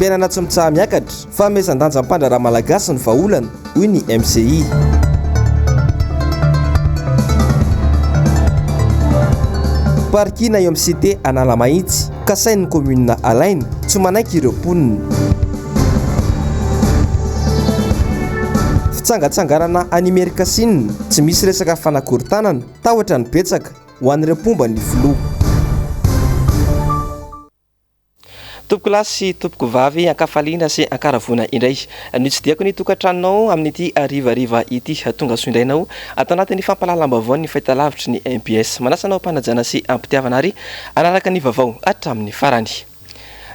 mpiainana tsy mitsaha miakatra fa mesan-danja mpandraraha malagasy ny vaolana hoy ny MCI. Parkina eo amin'ny cité Analamahitsy kasain'ny commune Alaina tsy manaiky ireo mponina. Fitsangatsanganana animerika sinina tsy misy resaka fanakorontanana tahotra ny betsaka ho an'ireo mpomba ny filoha. Tompoko lahy sy tompoko vavy ankafaliana sy ankaravona indray ny tsy diako ny tokantranonao amin'ity arivariva ity tonga soa indrainao atao anatin'ny fampalalam-baovao ny fahitalavitry ny MPS manasanao mpanajana sy ampitiavana ary anaraka ny vaovao hatramin'ny farany.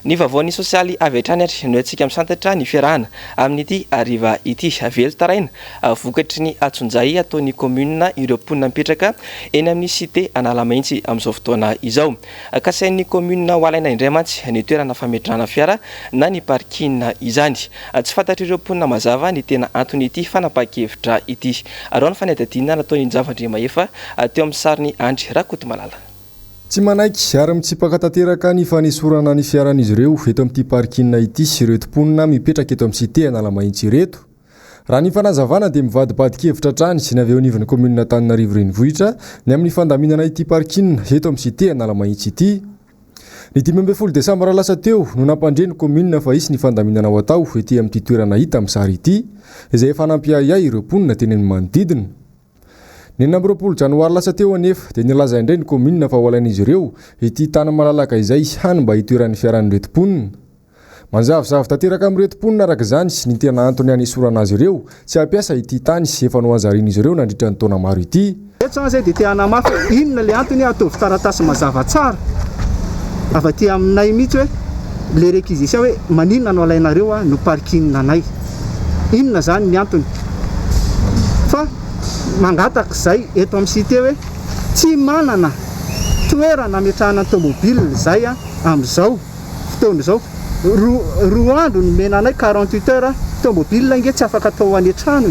Ny vaovao ny sosialy avy hatrany ary no antsika misantatra ny fiarahana amin'ity ariva ity velo taraina vokatry ny atsonjay ataon'ny commune ireo mponina mipetraka eny amin'ny cité Analamahitsy amin'izao fotoana izao. Kasain'ny commune ho alaina indray mantsy ny toerana fametrahana fiara na ny parking izany. Tsy fantatra ireo mponina mazava ny tena antony ity fanapakevitra ity. Arao ny fanadadiana nataon'ny Njavandriamaefa teo amin'ny sariny Andry Rakotomalala. Tsy manaiky ary mitsipaka tanteraka ny fanesorana ny fiaran'izy ireo eto amin'ity parking ity ireto mponina mipetraka eto amin'ny cité Analamahitsy ireto. Raha ny fanazavana dia mivadibadikevitra hatrany sy navy eo anivon'ny commune Antananarivo renivohitra ny amin'ny fandaminana ity parking eto amin'ny cité Analamahitsy ity. Ny 12 Desambra lasa teo no nampandre ny commune fa isy ny fandaminana ho atao ety amin'ity toerana hita amin'ny sary ity izay efa nampiayay ireo mponina teny amin'ny manodidina. Ny 20 Janoary lasa teo anefa dia nilaza indray ny commune fa ho alain'izy ireo ity tany malalaka izay hany mba hitoeran'ny fiaran'ireto mponina. Manzavozavo tanteraka amin'ireto mponina araka izany sy ny tena antony hanesorana azy ireo tsy hampiasa ity tany sy efa nohanjarian'izy ireo nandritra ny taona maro ity. Eto zany dia te hanamafy inona le antony atovy taratasy mazava tsara avy aty aminay mihitsy hoe le réquisition hoe maninona no alainareo no parking anay. Inona zany ny antony? Fa mangataka izay eto amin'ny cité hoe tsy manana toerana ametrahana tomobile izay amin'izao fotoana izao. Roa andro no menanay 48 heures tomobile nge tsy afaka atao any trano.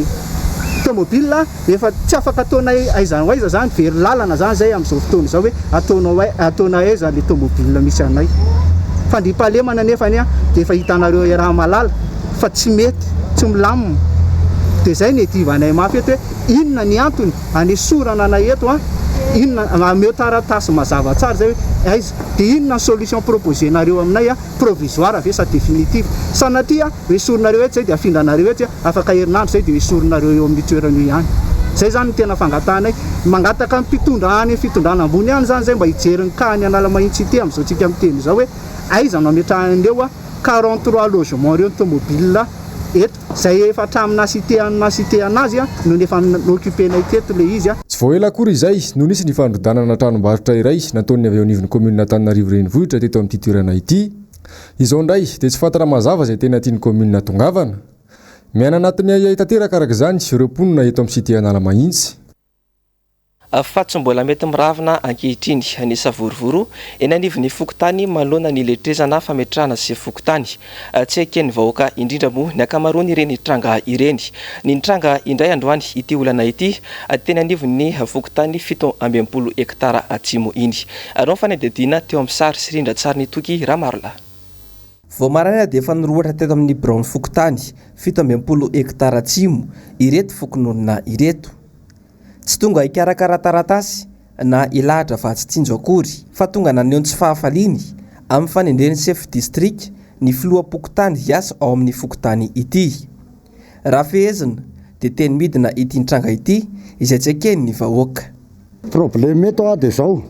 Tomobile efa tsy afaka ataonay aiza ho aiza zany very lalana zany zay amin'izao fotoana izao hoe ataona aiza le tomobile misy anay. Fandriampahalemana nefa dia efa hitanareo raha malala fa tsy mety, tsy milamina. Dia zay ny divanay mafy eto hoe inona ny antony hanesorana anay eto inona ameo taratasy mazava tsara zay hoe aiza dia inona ny solution proposenareo aminay provisoire ve sa définitive sanatria hoesorinareo eto zay dia afindranareo eto afaka herinandro zay dia hoesorinareo eo amin'ny toerana io ihany. Zay zany tena fangatahanay mangataka mpitondra any fitondrana ambony ihany zany zay mba hijeriny ka ny Analamahitsy ity amin'izao tsika miteny izao hoe aiza no ametrahan'ireo 43 logement reo ny tomobile eto zay efa hatramina cité anazy no efa occupénay teto le izy. Tsy voaela akory izay no nisy ny fandrodanana tranombarotra iray nataony avy eo anivon'ny commune Antananarivo renivohitra teto amin'ity toerana ity. Izao ndray dia tsy fantatra mazava izay tena tiany commune tongavana. Miaina anatin'ny ayay tanteraka araka izany ireo mponina eto amin'ny cité Analamahitsy. Fa tsy mbola mety miravina ankehitriny ny savorovoro eny anivon'ny fokontany manoloana ny letrezana fametrahana sy fokontany. Tsy eken'ny vahoaka indrindra moa ny ankamaroany ireny tranga ireny. Ny tranga indray androany ity olana ity teny anivon'ny fokontany 17 hektara atsimo iny. Arao fanadadiana teo amin'ny sary sy rindra tsara ny toky Ramarola. Vao maraina dia efa nirohatra teto amin'ny Brown fokontany 17 hektara atsimo ireto fokononina ireto. Tsy tonga hikarakara taratasy na ilahatra fa tsy tsinjo akory fa tonga naneho tsy fahafaliany amin'ny fanendreny chef district ny filoha fokontany hiasa ao amin'ny fokontany ity. Raha fehezina dia teny midina ity tranga ity izay tsy ekeny ny vahoaka. Problème eto dia zao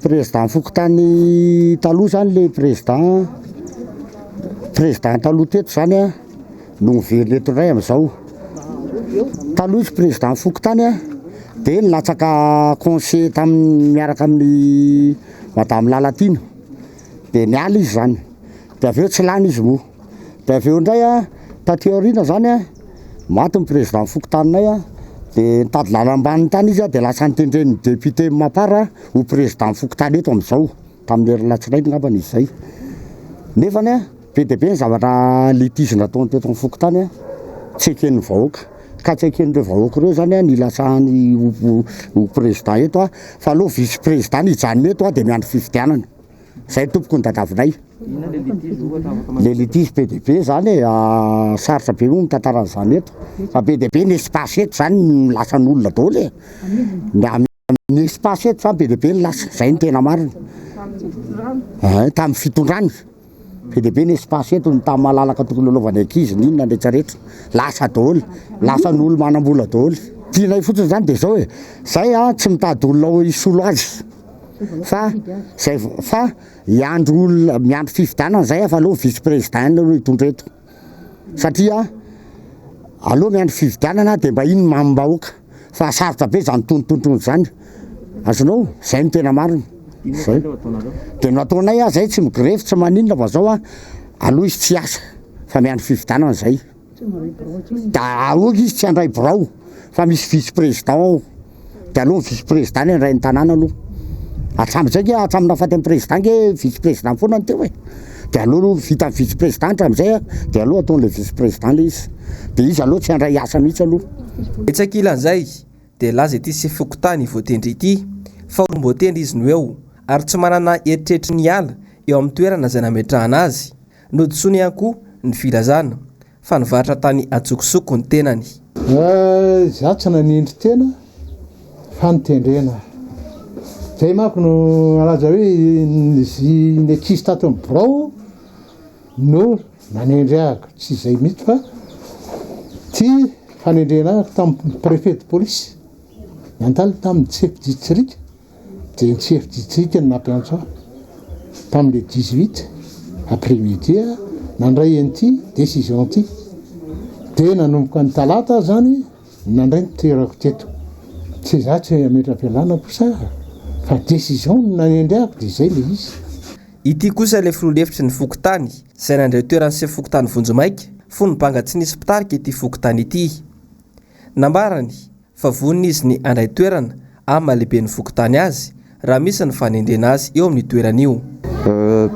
président fokontany taloha zany le président taloha teto zany no miveriny eto indray amin'izao. Taloha izy président fokontany dia nilatsaka conseil tamin'ny miaraka amin'ny madame Lalatine dia niala izy zany dia avy eo tsy lany izy moa dia avy eo indray taty aoriana zany maty ny président fokontaninay dia nitady lalam-ban'ny tany izy dia lasa nitendreny député mapara ho président fokontany eto amin'izao tamin'ny hery latsinainy ngambany izy zay nefany be dia be ny zavatra litige nataony teto amin'ny fokontany tsy eken'ny vahoaka ka tsy eken'ireo vahoaka ireo zany nilasahany ho président eto fa aloha vice président nijanona eto dia miandry fifidianana zay tompoko ny dadavinay le litige be de be zany sarotra be o mitantaran'izany eto fa be de be ny espace eto zany milasan'olona daholo ny espace eto zany be de be ny lasa zay ny tena marina tamin'ny fitondrany be de be ny espace eto ny tamin'ny malalaka tokony halaovany ankizy ninona rehetrarehetra lasa daholo lasan'olo manam-bola daholo tianay fotsiny zany de zao hoe zay tsy mitady olona ho isolo azy fa miandro fifidianana zay fa aloha vice président aloha hitondra eto satria aloha miandro fifidianana de mba iny mamim-bahoaka fa sarotra be zany tontontony zany azonao zay no tena marina zay de no ataonay zay tsy migrefy tsy maninona fa zao aloha izy tsy asa fa miandro fifidianana zay da aoka izy tsy andray birao fa misy vice président ao de aloha vice président ny andray ny tanàna aloha atramizay ke atramina faty amin'ny président ke vice président foana ny teo e de aloha vita amin'ny vice président hatramizay de aloha ataon'le vice président le izy de izy aloha tsy andray asa mihitsy aloha etsakilan'izay de laza ity sy fokotany voatendry ity fa olom-boatendry izy no eo ary tsy manana eritreritry ny ala eo amin'ny toerana zay nametrahana azy noditsony ihany koa ny filazana fa nivaritra tany atsokosoko ny tenany za tsy nanindry tena fa nitendrena zay manko no alaza hoe ny ankizy tato amin'ny birao no nanendry ahako tsy zay mihitsy fa ty fanendrena ahako tamin'ny préfet de police nandalo tamin'ny tsefy distrika de ny tsefy distrika ny nampiantso tamin'le 18 après midi nandray an'ity décision ty de nanomboka ny talata zany nandray ny toerako teto tsy za tsy ametra-pialana kosa fa décision nanendrehako de zay le izy ity kosa le filoalefitry ny fokotany zay nandray toerany sy fokotany vonjomaika fonibanga tsy nisy pitarika ity fokotany ity nambarany fa vonina izy ny andray toerana amin'ny lehibe ny fokotany azy raha misy ny fanendrena azy eo amin'ny toerana io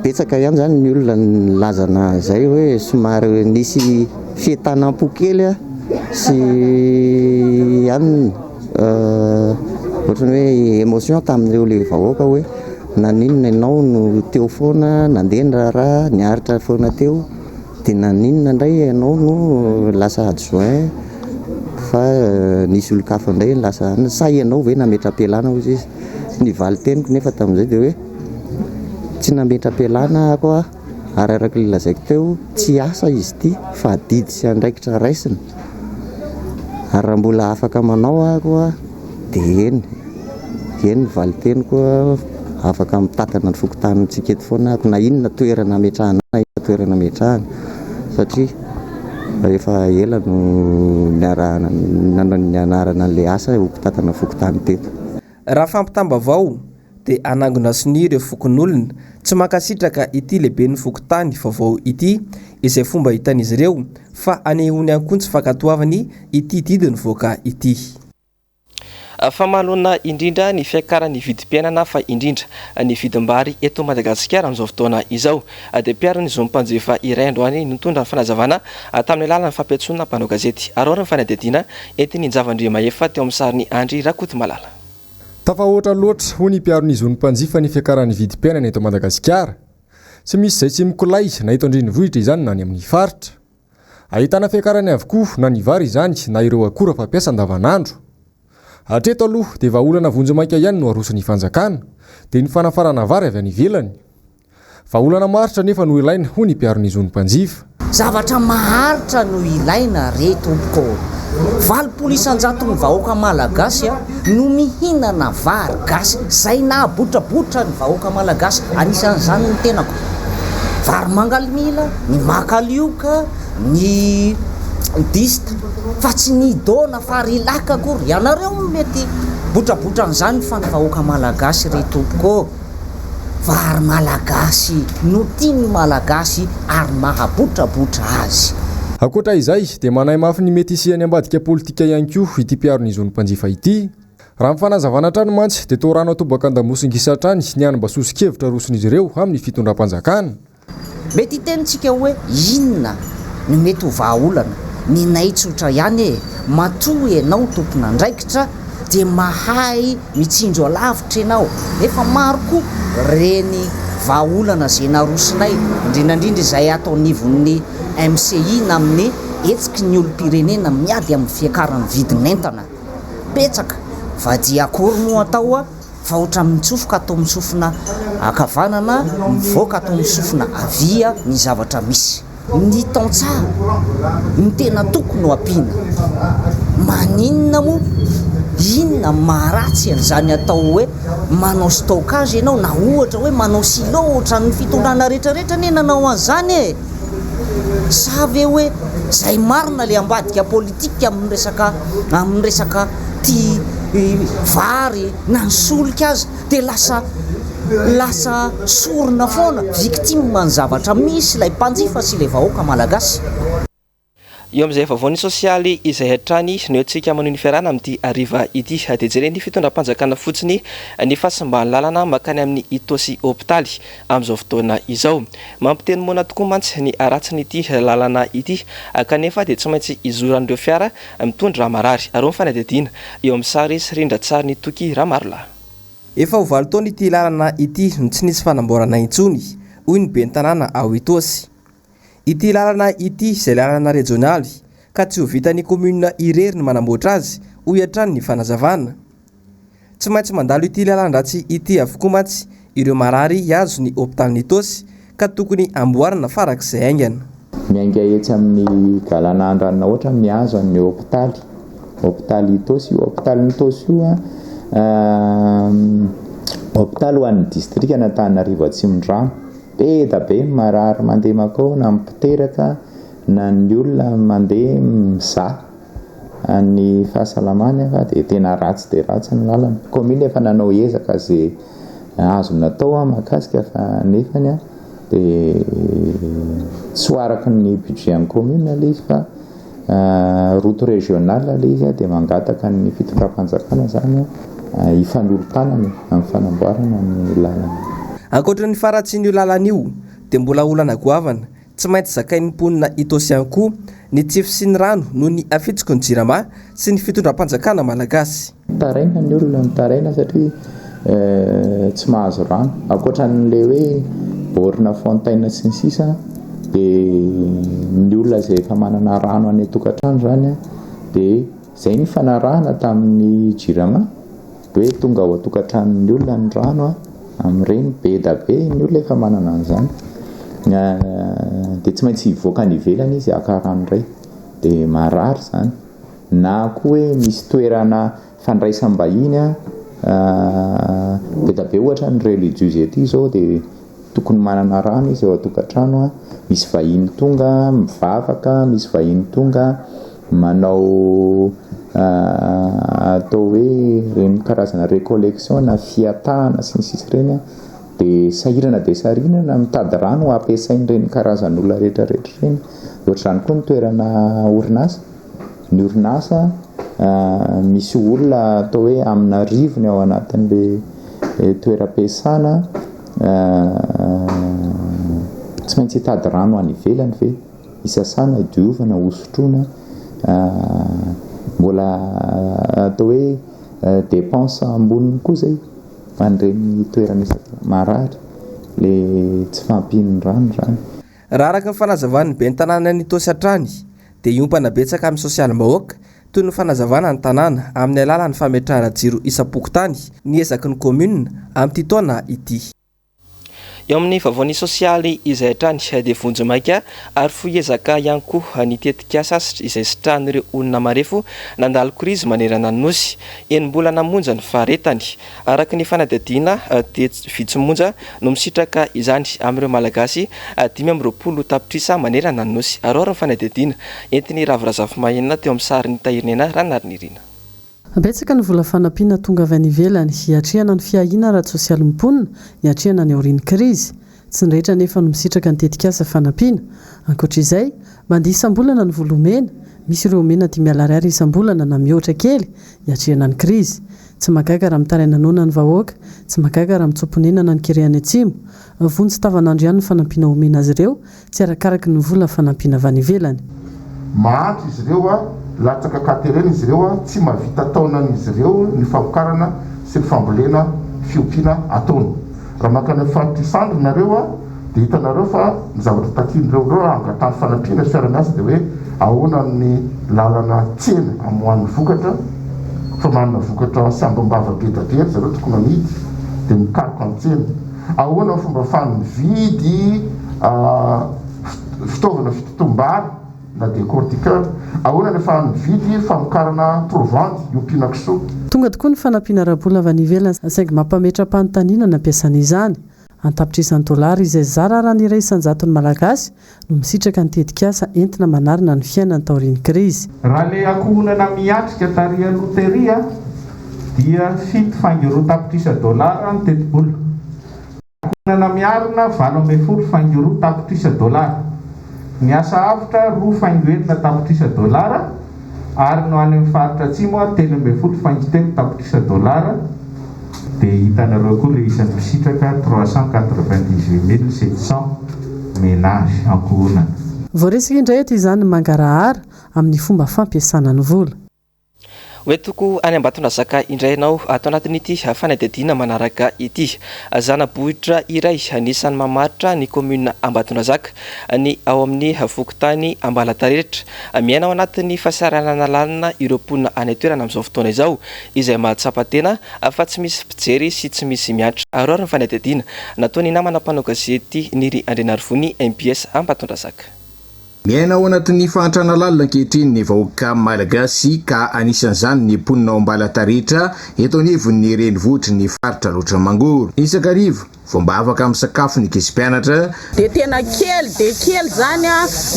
betsaka ihany zany ny olona nilazana zay hoe somary nisy fientanam-po kely sy ihany ohatrany hoe émotion tamin'ireo le vahoaka hoe naninona ianao no teo foana nandeha ny raharaha niaritra foana teo de naninona indray ianao no lasa adjoint fa nisy olo-kafa indray lasa sa ianao ve nametra-pialana ozy izy nivaly teniko nefa tamin'izay de hoe tsy nametra-pialana ako araraky le lazaiko teo tsy asa izy ty fa didy sy andraikitra raisina ary raha mbola afaka manao ako de eny valy teniko afaka mitatana ny fokotanintsika eto foana ako na inona toerana ametrahana na inona toerana ametrahana satria rehefa ela no ny anarana an'le asa ho mpitatana fokotany teto raha fampitambavao de anangona sony ireo fokon'olona tsy makasitraka ity lehibe ny fokotany vaovao ity izay fomba hitan'izy ireo fa anehony ihany koa tsy fankatoavany ity didiny voaka ity fa mahalona indrindra ny fiakarany vidim-piainana fa indrindra ny vidim-bary eto Madagasikara amin'izao fotoana izao de piarony izao mpanjefa iray androany nitondra ny fanazavana tamin'ny alalan'ny fampiatsonana mpanao gazety aroara ny fanadidina entiny Njavandriamahefa teo amin'ny sariny Andry Rakotomalala tafahoatra loatra ho ny mpiaron'izy ny mpanjifa ny fiakarany vidim-piainana eto Madagasikara tsy misy zay tsy mikolay na eto andrenivohitra izany na ny amin'ny faritra ahitana fiakarany avokoa na ny vary izany na ireo akora fampiasa andavanandro hatreto aloha dia vahaolana vonjomaika ihany no arosony fanjakana dia ny fanafarana vary avy any ivelany vahaolana maharitra nefa no ilaina ho ny mpiaron'izy ny mpanjifa zavatra maharitra no ilaina retompoko valopolo isanjato ny vahoaka malagasy no mihinana vary gasy zay nahabotrabotra ny vahoaka malagasy anisan'izany ny tenako vary mangalimila ny makalioka ny dista fa tsy ny dona fa rilaka akory ianareo mety botrabotra n'izany fa ny vahoaka malagasy retompoko vary malagasy no tiany malagasy ary mahabotrabotra azy akoatra izay dia manahy mafy ny mety isiany ambadika politika ihany koa ity mpiaron'izy ny mpanjifa ity raha mifanazavana trany mantsy dia to rano atobaka an-damosingisa-trany ny any mba sosikevitra roson'izy ireo amin'ny fitondram-panjakana mety hitenitsika hoe inona no mety ho vahaolana ny naitsotra ihany e matoa ianao tompona andraikitra dia mahay mitsinjo alavitra ianao efa maro koa reny vaolana zay narosinay indrindrandrindra izay ataon'ivon'ny MCI na amin'ny etsiky ny olom-pirenena miady amin'ny fiakaran'ny vidin'entana petsaka vadia akory no atao a fa ohatra mitsofoka atao mitsofina akavanana mivoaka atao misofina avia ny zavatra misy ny tantsaha ny tena tokony no ampiana maninona moa inona maharatsy an'izany atao hoe manao stockage ianao na ohatra hoe manao silo ohatra ny fitondrana rehetrarehetra ny nanao an'izany e sa ve hoe zay marina le ambadika politika amin'ny resaka ty vary na ny solika azy de lasa sorona foana victime ny zavatra misy ilay mpanjifa sy ilay vahoaka malagasy. Eo amin'izay vavaony sosialy izay hatrany neotsika manohy ny fiarana amin'ity ariva ity de jereny fitondram-panjakana fotsiny ny fahasamban'ny lalana makany amin'ny itosy hôpitaly amin'izao fotoana izao mampiteny moana tokoa mantsy ny aratsin'ity lalana ity kanefa de tsy maintsy izoran'ireo fiara mitondra marary ary mifanadidina eo amin'ny sary sy rindra-tsary ny toky Ramarola. Efa ho valo taona ity lalana ity tsy nisy fanamboarana intsony hoy ny ben'ny tanàna ao Itosy. Ity lalana ity izay lalana regionaly ka tsy ho vitan'ny komuna irery ny manamboatra azy ho hatrany ny fanazavana. Tsy maintsy mandalo ity lalan-dratsy ity avokoa mantsy ireo marary azo ny hôpitalin'ny Itosy ka tokony amboarina farak'izay aingana. Miainga etsy amin'ny galana andranona ohatra mihazo amin'ny hôpitaly Itosy hôpitalin'ny Itosy io hôpitaly ho an'ny distrika n'Antananarivo Atsimondrano be da be marary mandeha makao na mipiteraka na ny olona mandeha mizaha ny fahasalamany fa de tena ratsy de ratsy ny lalana. Komina efa nanao ezaka zay azo natao mahakasika fa nefany de tsy araka ny budget ny komina le izy fa route régionale le izy de mangataka ny fitondram-panjakana zany ifanolo-tanana amin'ny fanamboarana ny lalana. Ankoatra ny faratsin'io lalana io dia mbola olana goavana tsy maintsy zakain'ny mponina Itosy ihany koa ny tsify sy ny rano noho ny afitsiko ny jirama sy ny fitondram-panjakana malagasy. Taraina ny olona mitaraina satria tsy mahazo rano ankoatra n'le hoe borina fontaine sy ny sisa dia ny olona izay efa manana rano any tokantrano zany dia izay ny fanarahana tamin'ny jirama hoe tonga ao atokantranon'ny olona ny rano amin'ireny be da be ny olona efa manana an'izany dia tsy maintsy hivoaka ny ivelany izy aka rano iray dia marary zany na koa hoe misy toerana fandraisam-bahiny be da be ohatra ny religieux ety zao dia tokony manana rano izy ao atokantrano misy vahiny tonga mivavaka misy vahiny tonga manao atao hoe reny karazana récollection na fiatahana sy ny sisy reny dia sahirana dia sarinana mitady rano ampiasain'ireny karazan'olona rehetrarehetra reny. Ohatr'izany koa ny toerana orinasa ny orinasa misy olona atao hoe amina rivony ao anatin'le toeram-piasana tsy maintsy hitady rano any ivelany ve isasana diovana hosotroana mbola atao hoe dépense amboniny koa zay an'ireny toerana marary le tsy fampian'ny rano zany. Raha araka ny fanazavan'ny ben'ny tanàna ny Itosy hatrany dia iompana betsaka amin'ny sosialim-bahoaka toy ny fanazavana ny tanàna amin'ny alalan'ny fametrahana jiro isam-pokotany ny ezaky ny komuna amin'ity taona ity. Eo amin'ny vavaony sosialy izay hatrany dia vonjy maika ary foezaka ihany koa ny tetika sasatra izay sitran'ireo olona marefo nandalo krizy manerana ny nosy eny mbola namonja ny faharetany araka ny fanadihadiana dia vitsymonja no misitraka izany amin'ireo malagasy 520 tapitrisa manerana ny nosy ary ny fanadihadiana entiny Ravirazafi Mahenina teo amin'ny sary ny Tahirinena Ranarinirina. Betsaka ny vola fanampiana tonga avy any ivelany hiatrehana ny fiahina ara-tsosialy mimponina hiatrehana ny aorian'ny krizy tsy ny rehetra nefa no misitraka ny tetikasa fanampiana. Ankoatr'izay mandeha isam-bolana ny volomena misy ireo mena 5,000 ariary isam-bolana na mihoatra kely hiatrehana ny krizy tsy mahagaga raha mitaraina nona ny vahoaka tsy mahagaga raha mitsomponenana ny kerehany atsimo vonjy tavanandro ihany ny fanampiana omena azy ireo tsy arakaraky ny vola fanampiana avy any ivelany. Mahantra izy ireo latsaka katerena izy ireo tsy mahavita taonan'izy ireo ny famokarana sy ny fambolena fiompiana ataony raha makany faritry sandrinareo a dia hitanareo fa ny zavatra takin'ireo angatany fanampiana fiara-miasa dia hoe ahoana ny lalana tsena amohan'ny vokatra fa manana vokatra sy ambambava be da be zareo tokony amidy dia mikaroka amin'ny tsena. Ahoana ny fomba fany mividy fitaovana fitotom-bary na décortiqueur, ahoana ny fany mividy famokarana provandy iompiana kisoa. Tonga tokoa ny fanampiana rabola avy any ivelany saingy mampametra-panontaniana nampiasana izany. Antapitrisany dolary izay zara raha ny iray isan-jaton'ny malagasy no misitraka ny tetikasa entina manarina ny fiainany taorian'ny krizy. Raha le ankohonana miatrika taria loteria dia 7,4 dollara ny teti-bola. Ankohonana miarina 8,4 dollara. Ny asa avitra 2,9 dollara ary no any amin'ny faritra atsimo 3,3 dollara. Dia hitanareo koa ilay isan'ny misitraka 398,700 ménage ankohonana. Voaresika indray eto izany mangarahara amin'ny fomba fampiasana ny vola. Oetoko any Ambatondrazaka indray ianao ato anatin'ity fanadihadiana manaraka ity. Zanabohitra iray anisan'ny mamaritra ny komuna Ambatondrazaka ny ao amin'ny fokontany Ambalatarehitra. Miaina ao anatin'ny fahasaranana lalina ireo mponina any toerana amin'izao fotoana izao izay mahatsapa-tena fa tsy misy mpijery sy tsy misy miatra. Aroary ny fanadihadiana nataony namana mpanao gazety Niry Andrinarivony MPS Ambatondrazaka. Miaina ao anatin'ny fahantrana lalina ankehitriny ny vahoaka malagasy ka anisan'izany ny mponina ao Ambalatarehitra eto anivon'ny renivohitry ny faritra loatra mangoro. Isakarivo fomba afaka amin'ny sakafo ny ankizy mpianatra dia tena kely zany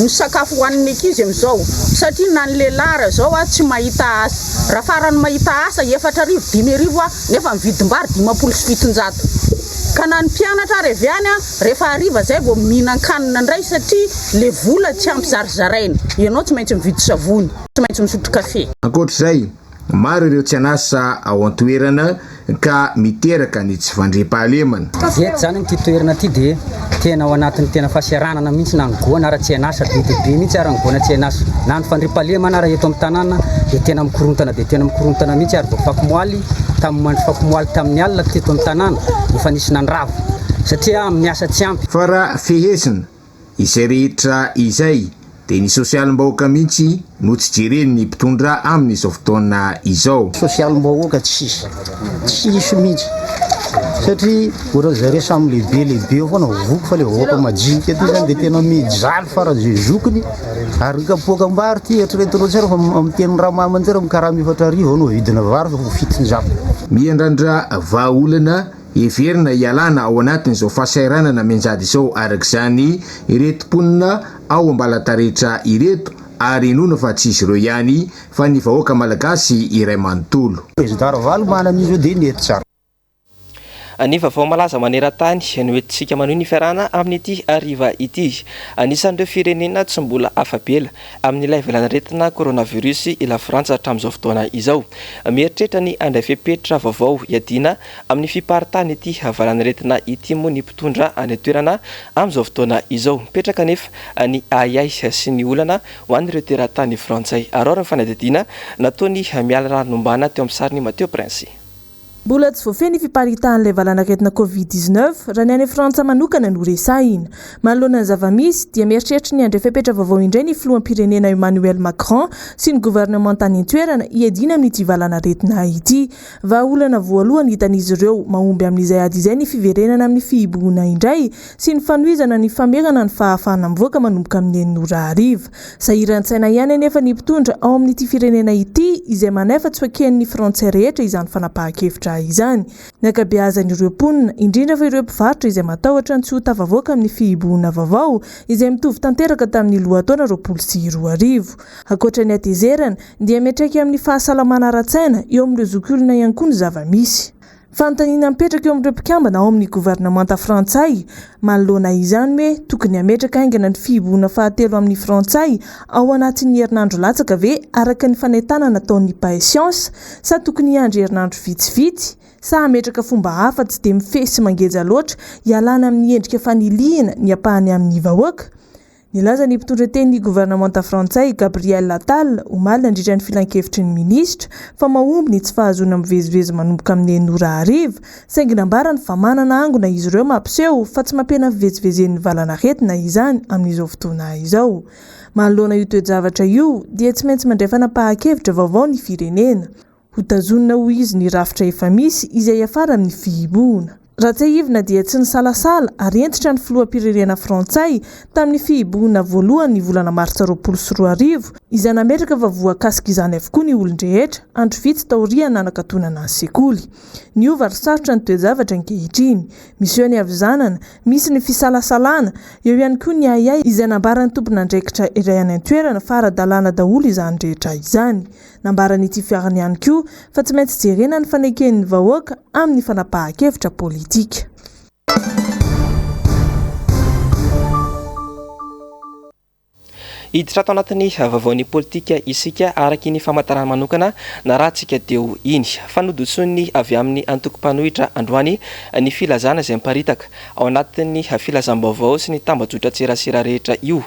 ny sakafo hoan'ny ankizy amin'izao satria na ny lehilahy zao tsy mahita asa. Raha farany mahita asa 4,5,000 nefa mividim-bary 5,700. Ka na ny mpianatra reviany rehefa hariva zay vao mihinan-kanina indray satria le vola tsy ampy zarizaraina. Ianao tsy maintsy mividy savony, tsy maintsy misotro kafe. Ankoatr'izay, maro ireo tsy anasa ao an-toerana ka miteraka ny tsy fandriam-pahalemana. Eto zany ity toerana ity dia tena ao anatin'ny tena fasiaranana mihitsy na ny goana raha tsy anasa be mihitsy ary ny goana tsy anasa. Na ny fandriam-pahalemana raha eto amin'ny tanàna dia tena mikorontana mihitsy ary vao fakomoaly tamin'ny mandro fakomoaly tamin'ny alina teto amin'ny tanàna efa nisy nandrava satria miasa tsy ampy. Fa raha fehesina izay rehetra izay dia ny sosialim-bahoaka mihitsy no tsy jereny ny mpitondra amin'izao fotoana izao. Sosialim-bahoaka tsisy mihitsy satria ohatra zareo samy lehibe ao foana voko fa le vahoaka majinika ety zany dia tena mijaly fara zay zokony ary kapoakam-bary ty eritreretinao tsara fa amin'ny teny raha mamanjara mikaraha mifatra arivo no vidina vary fa fitin-japo. Miandrandra vahaolana everina ialana ao anatin'izao fahasairanana menjady izao arak'izany ireto mponina ao Ambalatarehitra ireto ary inoana fa tsy izy ireo ihany fa ny vahoaka malagasy iray manontolo. Président Ravalo manan'izy dia nety tsara. Ny vaovao malaza maneran-tany ny hoentintsika manohy ny fiarahana amin'ity hariva ity. Anisan'ireo firenena tsy mbola afabela amin'ilay velanaretina coronavirus ila Frantsa hatramin'izao fotoana izao. Mieritreritra ny andray fepetra vaovao iadina amin'ny fiparitany ity velanaretina ity moa ny mpitondra any toerana amin'izao fotoana izao. Mipetraka nefa ny ayay sy ny olana ho an'ireo teratany frantsay. Aroary ny fanadihadiana nataony miala ranombana teo amin'ny sariny Matteo Prince. Mbola tsy voafeny fiparitan'ilay valanaretina COVID-19 raha ny any Frantsa manokana no resahina. Manoloana ny zavamisy dia mieritreritra ny andray fepetra vaovao indray ny filoham-pirenena Emmanuel Macron sy ny gouvernement tany an-toerana hiadina amin'ity valanaretina ity. Vahaolana voalohany hitan'izy ireo mahomby amin'izay ady izay ny fiverenana amin'ny fihibohana indray sy ny fanohizana ny famerana ny fahafahana mivoaka manomboka amin'ny enin'ora hariva. Sahiran-tsaina ihany anefa ny mpitondra ao amin'ity firenena ity izay manefa tsy hoeken'ny Frantsay rehetra izany fanapahan-kevitra izany. Ny ankabeazan'ireo mponina indrindra fa ireo mpivarotra izay matahotra ny tsy ho tafavoaka amin'ny fihibohana vaovao izay mitovy tanteraka tamin'ny lohataona 2020. Ankoatra ny atezerana dia miatraika amin'ny fahasalamana ara-tsaina eo amin'ireo zokiolona ihany koa ny zavamisy. Fanontaniana mipetraka eo amin'ireo mpikambana ao amin'ny gouvernemanta frantsay manoloana izany hoe tokony hametraka haingana ny fihibohana fahatelo amin'ny frantsay ao anatin'ny herinandro latsaka ve araka ny fanentana nataon'ny paisiansa sa tokony hiandry herinandro vitsivitsy sa hametraka fomba hafa tsy dia mifesy mangeja loatra hialana amin'ny endrika faniliana ny ampahany amin'ny vahoaka. Nilaza ny mpitondra teny gouvernemanta frantsay Gabriel Attal omaly nandritra ny filan-kevitry ny minisitra fa mahomby ny tsy fahazona mivezivezy manomboka amin'ny 9:00 saingy nambarany fa manana angona izy ireo mampiseho fa tsy mampena fivezivezen'ny valana retina izany amin'izao fotoana izao. Manoloana io toejavatra io dia tsy maintsy mandray fanapahan-kevitra vaovao ny firenena. Hotazonina ho izy ny rafitra efa misy izay afara amin'ny fihiboana. Ratsahivina dia tsy nisalasala ary entitra ny filoham-pirenena frantsay tamin'ny fihiboana voalohany ny volana martsa 2024 izay nametraka fa voakasika izany avokoa ny olon-drehetra andro vitsy taoriana nanakatonana ny sekoly. Niova ary sarotra ny toejavatra ankehitriny, misy eo ny avizanana, misy ny fisalasalana, eo ihany koa ny ayay izay nambaran'ny tompon'andraikitra iray any an-toerana fa ara-dalàna daholo izany rehetra izany. Nambaran'ity fiarany ihany koa fa tsy maintsy jerena ny faneken'ny vahoaka amin'ny fanapahan-kevitra politika. Hiditra ato anatin'ny vaovaon'ny politika isika araky ny famantarana manokana na raha tsika teo iny fanodosony avy amin'ny antoko-panohitra androany ny filazana izay miparitaka ao anatin'ny filazam-baovao sy ny tambajotra tserasera rehetra io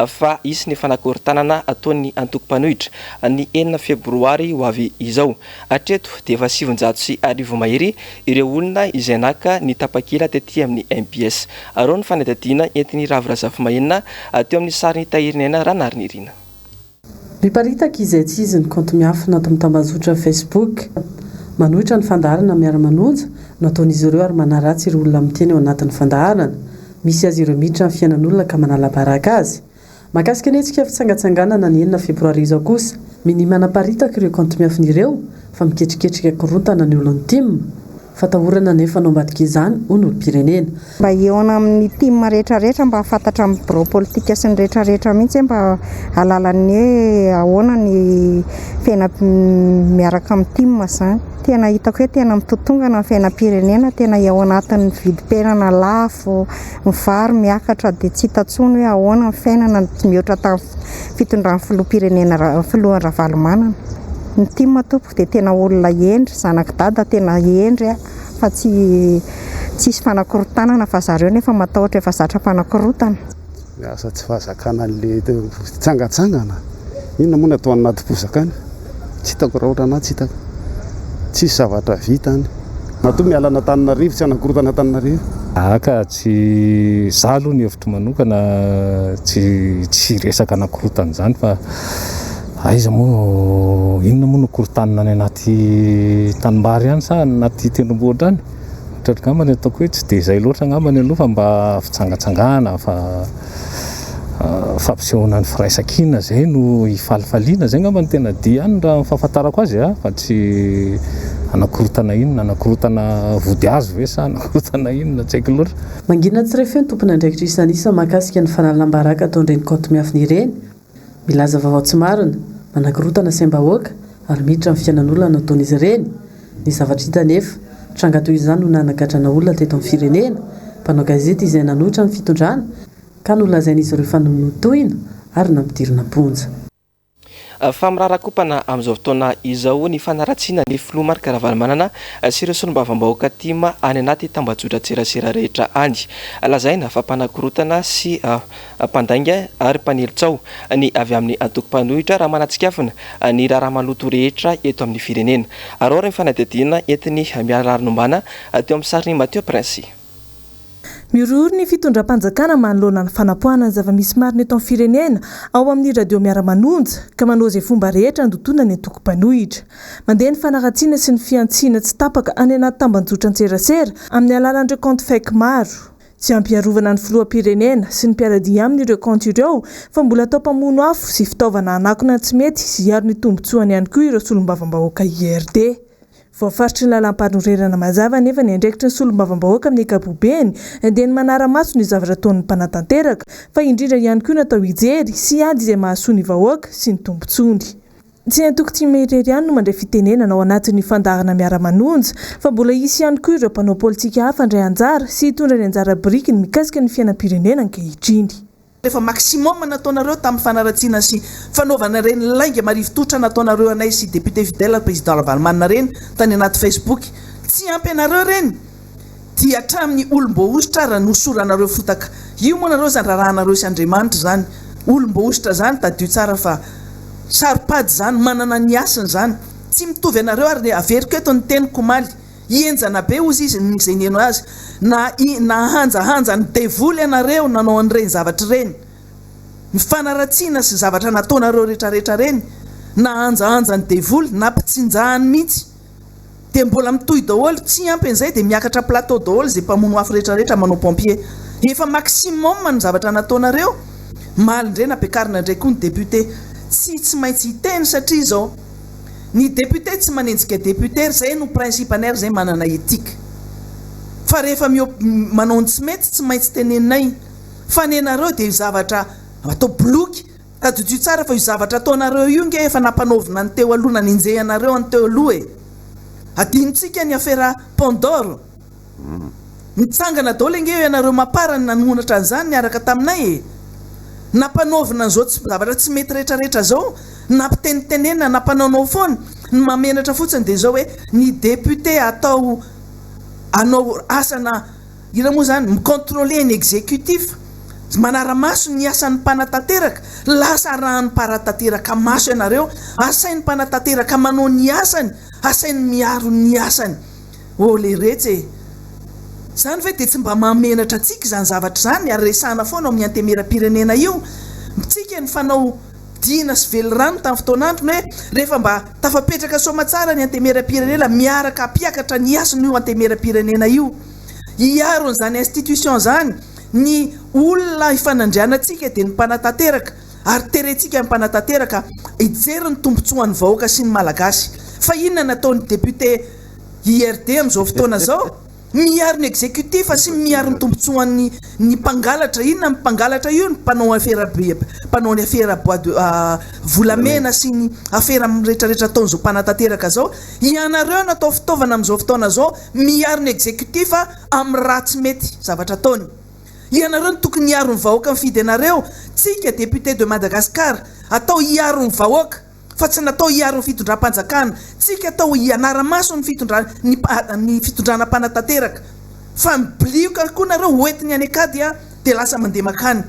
fa isy ny fanakorontanana ataon'ny antoko-panohitra ny 9 febroary ho avy izao. Hatreto dia efa 700 mahery ireo olona izay naka ny tapakila tetỳ amin'ny MPS. Arao ny fanadadiana entin'ny Ravirazafimahenina teo amin'ny sary ny tahirinena ranarnirina. Miparitaka izay tsy izy ny konto miafina ato amin'ny tambazotra Facebook. Manohitra ny fandaharana miara-manonja nataon'izy ireo ary manaratsy ireo olona miteny ao anatin'ny fandaharana. Misy azy ireo miditra amin'ny fiainan'olona ka manala baraka azy. Mahakasika ny hetsika fitsangatsanganana ny 9 febroary izao kosa, minimana paritaka ireo konto miafina ireo fa miketriketrika korontana ny olon'ny tim. Fatahorana nefa no ambadika izany olom-pirenena. Mba eona amin'ny tim rehetrarehetra mba fantatra amin'ny birao politika sy ny rehetrarehetra mihitsy mba alalan'ny hoe ahoana ny fiaina miaraka amin'ny tim zany. Tena hitako hoe tena mitotongana ny fiainam-pirenena, tena eo anatin'ny vidim-piainana lafo, ny vary miakatra dia tsy hitantsony hoe ahoana ny fiainana mihoatra tamin'ny fitondran'ny filoham-pirenena filohan'ny Ravalomanana. Ny tim tompoko dia tena olona endry, zanak dada tena endry fa tsisy fanakorotanana fa zareo nefa matahotra efa zatra fanakorotana. Asa tsy fahazakana an'ilay tsangatsangana. Inona moa no atao anaty pozakany? Tsy hitako raha ohatra anaty tsy hitako. Tsisy zavatra vitany. Matoa miala Antananarivo tsy anakorotana Antananarivo. Aka tsy zalo ny hevitro manokana tsy resaka anakorotana izany fa aiza moa inona moa no korotanina any anaty tanimbary ihany sa anaty tendrombohitra any? Tratra ngambany ataoko hoe tsy dia izay loatra ngambany aloha fa mba fitsangatsangana fa fampisehoana ny firaisan-kina izay no hifalifaliana izay ngambany tena dia any raha fahafantarako azy fa tsy anakorotana inona, anakorotana vody azo ve sa anakorotana inona tsy haiko loatra. Mangina tsirefy ny tompon'andraikitra isanisa mahakasika ny fanalam-baraka ataon'ireny konto miafina ireny. Milaza vaovao tsy marina, manakorotana saim-bahoaka ary miditra amin'ny fiainan'olona nataon'izy ireny. Ny zavatra hita nefa, tranga toy izany no nanagadrana olona teto amin'ny firenena, mpanao gazety izay nanohitra ny fitondrana ka nolazain'izy ireo fanonotoina ary nampidirina ponja. Fa mirarakopana amin'izao fotoana izao ny fanaratsiana ny filoha Marc Ravalomanana sy ireo solombavambahoaka tima any anaty tambajotra tserasera rehetra any. Lazaina fa mpanakorotana sy mpandainga ary mpanelitsao ny avy amin'ny antoko-panohitra raha manatsikafina ny raharaha maloto rehetra eto amin'ny firenena. Arao ny fanadadiana entin'ny miararanombana teo amin'ny sariny Matteo Prince. Mirory ny fitondram-panjakana manoloana ny fanapohana ny zava-misy marina eto amin'ny firenena ao amin'ny radio miara-manonja ka manao izay fomba rehetra andotona ny antoko-panohitra. Mandeha ny fanaratsiana sy ny fiantsiana tsy tapaka any anaty tambanjotra an-tserasera amin'ny alalan'ireo konto fake maro. Tsy ampiarovana ny filoham-pirenena sy ny mpiaradia amin'ireo konto ireo fa mbola atao mpamono afo sy fitaovana anakona tsy mety sy hiaro ny tombotsoany ihany koa ireo solombavambahoaka IRD. Voafaritry ny lalam-panorerana mazava nefa ny andraikitry ny solombavambahoaka amin'ny ankapobeny dia ny manara-maso ny zavatra ataon'ny mpanatanteraka fa indrindra ihany koa natao hijery sy ady izay mahasoa ny vahoaka sy ny tombotsony. Tsy antoko Timerery ihany no mandray fitenenana ao anatin'ny fandaharana miara-manonja fa mbola isy ihany koa ireo mpanao politika hafa handray anjara sy hitondra ny anjara biriky ny mikasika ny fiainam-pirenena ankehitriny. Rehefa maximum nataonareo tamin'ny fanaratsiana sy fanaovana reny lainga marivototra nataonareo anay sy député fidèle président Ravalomanana reny tany anaty Facebook, tsy ampy anareo reny dia hatramin'ny olom-boaositra raha nosoranareo fotaka io moa nareo zany rahanareo sy Andriamanitra zany olom-boositra zany tadio tsara fa saripady zany manana ny asany zany tsy mitovy anareo ary averiko eto ny teny komaly ienjana be ozy izy zay neno azy na hanjahanja ny devoly anareo nanao an'ireny zavatra reny ny fanaratsiana sy zavatra nataonareo rehetrarehetra reny na hanjahanja ny devoly na mpitsinjahany mihitsy dia mbola mitohy daholo tsy ampy an'izay dia miakatra plateau daholo zay mpamono afo rehetrarehetra manao pompier efa maximum ny zavatra nataonareo malindray nampiakarina indray koa ny député tsy maintsy hiteny satria zao ny député tsy manenjika député zay no principanaire zay manana éthique fa rehefa manao ny tsy mety tsy maintsy tenenay fa nenareo dia zavatra atao bloky tadodio tsara fa io zavatra ataonareo io nge efa nampanaovina ny teo aloha nanenjehanareo any teo aloha e adinontsika ny affaire Pandore mitsangana daholo nge ianareo maparany nanonatra an'izany niaraka taminay e nampanaovina an'izao zavatra tsy mety rehetrarehetra zao nampitenitenena nampananao foana ny mamenatra fotsiny dia zao hoe ny député atao anao asana ina moa zany micontrôler ny exécutif manara-maso ny asan'ny mpanatateraka lasa rahan'ny mpanatateraka maso ianareo asain'ny mpanatateraka manao ny asany asainy miaro ny asany le retsy e zany ve dia tsy mba mamenatra atsika zany zavatra zany ary resahana foana amin'ny antemera-pirenena io tsika ny fanao dina sy velorano tamin'ny fotoanandro hoe rehefa mba tafapetraka somatsara ny antemera-pirenena miaraka ampiakatra ny asany io antemera-pirenena io hiaro n'izany institution zany ny olona ifanandrianatsika dia ny mpanatateraka ary terentsika ny mpanatateraka hijery ny tombontsoan'ny vahoaka sy ny malagasy fa inona nataon'ny député IRD amin'izao fotoana zao miaro ny exécutif sy miaro ny tombontsoan'ny mpangalatra inona mpangalatra io ny mpanao ny affaire bois de volamena sy ny affaire rehetrarehetra ataon'izao mpanatateraka zao ianareo natao fitaovana amin'izao fotoana zao miaro ny exécutif amin'ny raha tsy mety zavatra ataony ianareo ny tokony hiaro ny vahoaka mifidy anareo tsika député de Madagascar atao hiaro ny vahoaka fa tsy natao hiaro ny fitondram-panjakana tsika atao hianara-maso ny fitondrana-panatateraka fa miblioka koa nareo hoentiny any akady dia lasa mandeha makany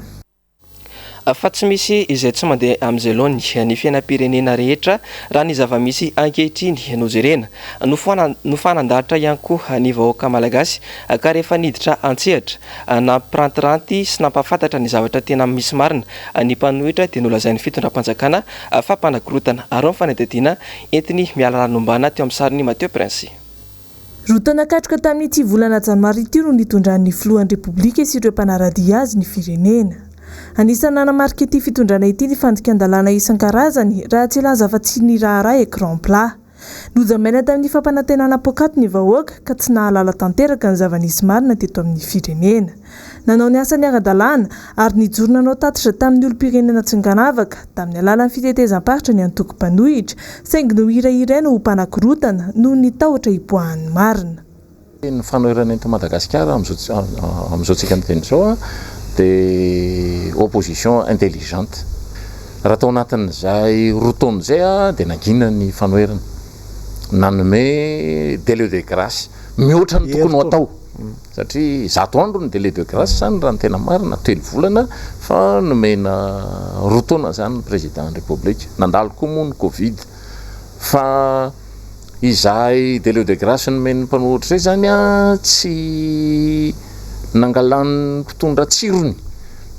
fa tsy misy izay tsy mandeha amin'izay loany ny fiainam-pirenena rehetra raha ny zava-misy ankehitriny no jerena no fanandahatra ihany koa ny vahoaka malagasy ka rehefa niditra antsehatra nampirantiranty sy nampafantatra ny zavatra tena misy marina ny mpanohitra dia nolazain'ny fitondram-panjakana fa mpanakorotana ary ny fanadadiana entiny miala ranombana teo amin'ny sariny Mathieu Prince. Rotana katroka tamin'ity volana janoary ity no nitondran'ny filohan'ny repoblika sy ireo mpanaradia azy ny firenena. Anisan'ny nanamarika ity fitondrana ity ny fandikan-dalàna isan-karazany raha tsy laza fa tsy ny raharaha écran plat. Nojamaina tamin'ny fampanantenana poakaty ny vahoaka ka tsy nahalala tanteraka ny zava-nisy marina teto amin'ny firenena. Nanao ny asany ara-dalàna ary nijoro nanao tatitra tamin'ny olom-pirenena Tsinganavaka tamin'ny alalan'ny fitetezam-paritra ny antoko-panohitra saingy no hirahiraina ho mpanakorotana noho ny tahotra hipoahan'ny marina. Ny fanoherana eto Madagasikara amin'izao tsika miteny zao dia opposition intelligente. Raha tao anatin'izay roa taona izay dia nangina ny fanoherana nanome délai de grâce mihoatra ny tokony ho atao satria 100 andro ny délai de grâce zany raha ny tena marina 3 volana fa nomena roa taona zany ny président république nandalo koa moa ny covid fa izahay délai de grâce nomeny mpanohitra zay zany tsy nangalan'ny mpitondra tsirony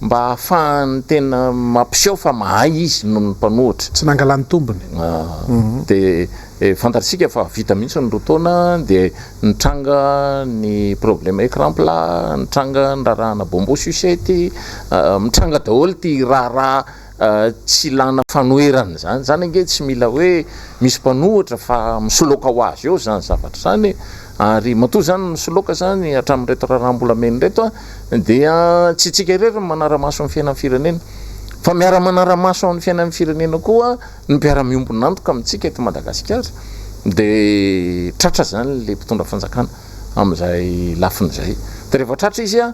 mba ahafahany tena mampiseho fa mahay izy noho ny mpanohitra tsy nangalan'ny tombony dia fantatsika fa vita mihitsy ny roa taona dia nitranga ny problème écran plat nitranga ny raharaha bombo sucette mitranga daholo ty raharaha tsy lana fanoherana zany ange tsy mila hoe misy mpanohitra fa misoloka ho azy eo zany zavatra zany ary matoa zany misoloka zany hatramin'reto raharambolameny reto dia tsy tsika irery manara-maso amin'ny fiainan'ny firenena fa miara manara-maso amin'ny fiainan'ny firenena koa ny mpiara-miombonantoka amintsika eto Madagasikara dia tratra zany le mpitondra fanjakana amin'izay lafin'izay dia rehefa tratra izy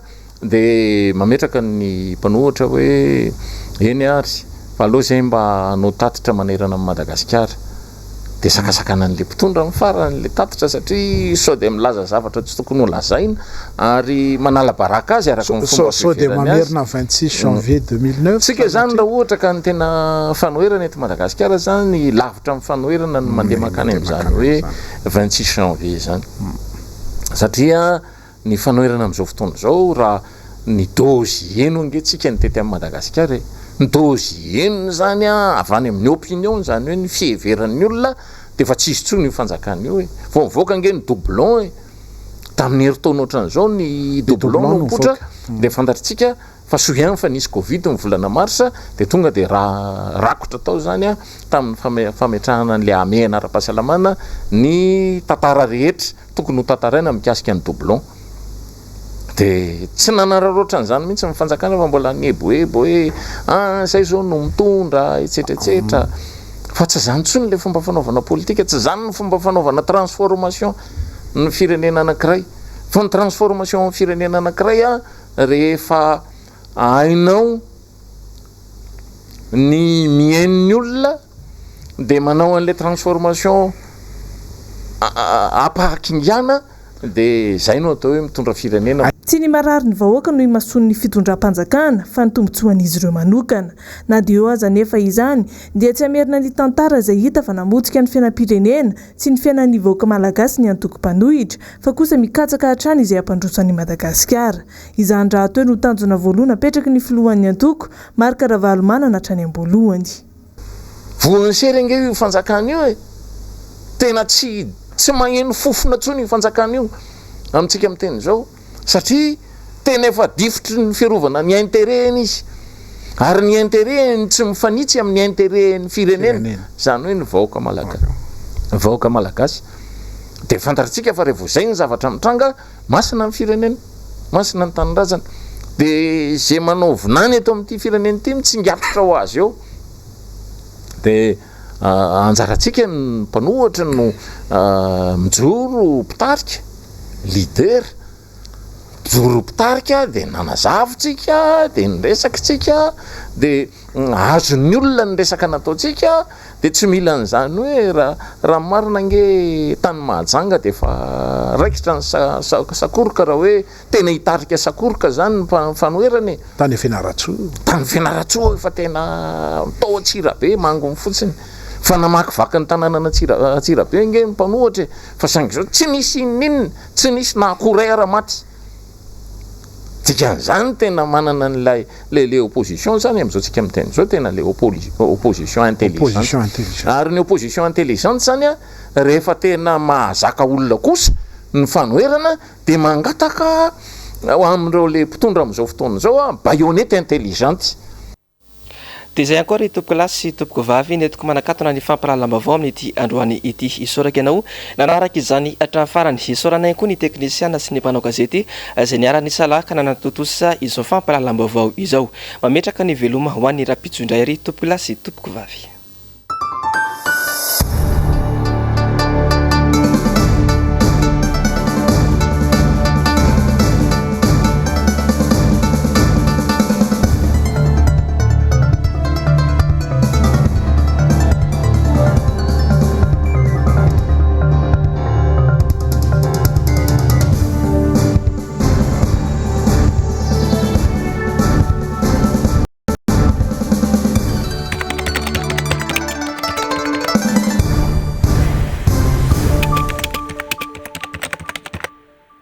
dia mametraka ny mpanohitra hoe eny ary fa aloha zay mba hanao tatitra manerana amin'ny Madagasikara de sakasakana an'le mpitondra mifaran'le tatitra satria sao de milaza zavatra tsy tokony ho lazaina ary manala baraka azy araka ny fomba sao de mamerina 26 janvier 2009 tsika zany raha ohatra ka ny tena fanoherana eto Madagasikara zany lavitra amin'ny fanoherana no mandeha makany amin'izany hoe 26 janvier zany satria ny fanoherana amin'izao fotoana zao raha ny dozy eno ange-tsika ny tety amin'ny Madagasikara ny dozy enony zany avy any amin'ny opinion zany hoe ny fieveran'ny olona de fa tsisy tsony io fanjakana io e vao mivoaka ange ny doublon tamin'ny heritaona ohatran'izao ny doublon no mipotra de fantatritsika fa soiany fa nisy covid ny volana marsa de tonga de raha rakotra tao zany tamin'ny fametrahana an'le amena ara-pahasalamana ny tantara rehetra tokony ho tantaraina mikasika ny doublon de tsy nanararoatra an'izany mihitsy mifanjakana fa mbola nieboebo hoe zay zao no mitondra etsetretsetra fa tsy zany tsony le fomba fanaovana politika tsy zany ny fomba fanaovana transformation ny firenena anankiray fa ny transformation ny firenena anankiray rehefa hainao ny miain'ny olona de manao an'le transformation apahakingana de zay no atao hoe mitondra firenena tsy ny marary ny vahoaka no imasony ny fitondram-panjakana fa ny tombotsoan'izy ireo manokana na dia eo aza nefa izany dia tsy hamerina ny tantara izay hita fa namotsika ny fiainam-pirenena sy ny fiainan'ny vahoaka malagasy ny antoko-mpanohitra fa kosa mikatsaka hatrany izay ampandroso an'i Madagasikara izany raha atao no tanjona voalohany apetraky ny filohan'ny antoko Marc Ravalomanana hatrany am-boalohany voan'ny sery ange io fanjakana io e tena tsy magneno fofona tsony io fanjakana io amintsika amin'ny teny zao satria tena efa difotry ny fiarovana ny intérêt izy ary ny intérêt tsy mifanitsy amin'ny intérêt ny firenena zany hoe ny vahoaka malagasy de fantatritsika fa rehefa zay ny zavatra mitranga masina ny firenena masina ny tanindrazana de zay manao vinany eto amin'ity firenena ity mitsingatitra ho azy eo de anjaratsika ny mpanohatra no mijoro mpitarika leader mijoro mpitarika de nanazavitsika de niresakitsika de azon'ny olona ny resaka nataotsika de tsy mila an'izany hoe raha marina ange tany mahajanga de fa raikitra ny sakoroka raha hoe tena hitarika sakoroka zany ny fanoherany tany Fianaratsoa efa tena tao Atsirabe mangony fotsiny fa namakivaky ny tanàna Atsirabe nge ny mpanohatra fa saingy zao tsy nisy inninona tsy nisy nahakoray ara-maty dikan'izany tena manana n'lay le opposition zany am'izao tsika miteny zao tena le opposition intelligente ary ny opposition intelligente zany rehefa tena mahazaka olona kosa ny fanoherana de mangataka amin'ireo le mpitondra amin'izao fotoana zao baïonnette intelligente dia izay ankora itopoko lasy sy itopoko vavy netiko manakatona ny fampirahalambavao amin'ity androany ity isoraka ianao nanaraka izany hatramin'ny farany isoranay koa ny teknisiana sy ny mpanao gazety izay niarany salahy ka nanatotosa izao fampirahalambavao izao mametraka ny veloma ho an'ny rapitso indray ary itopoko lasy sy itopoko vavy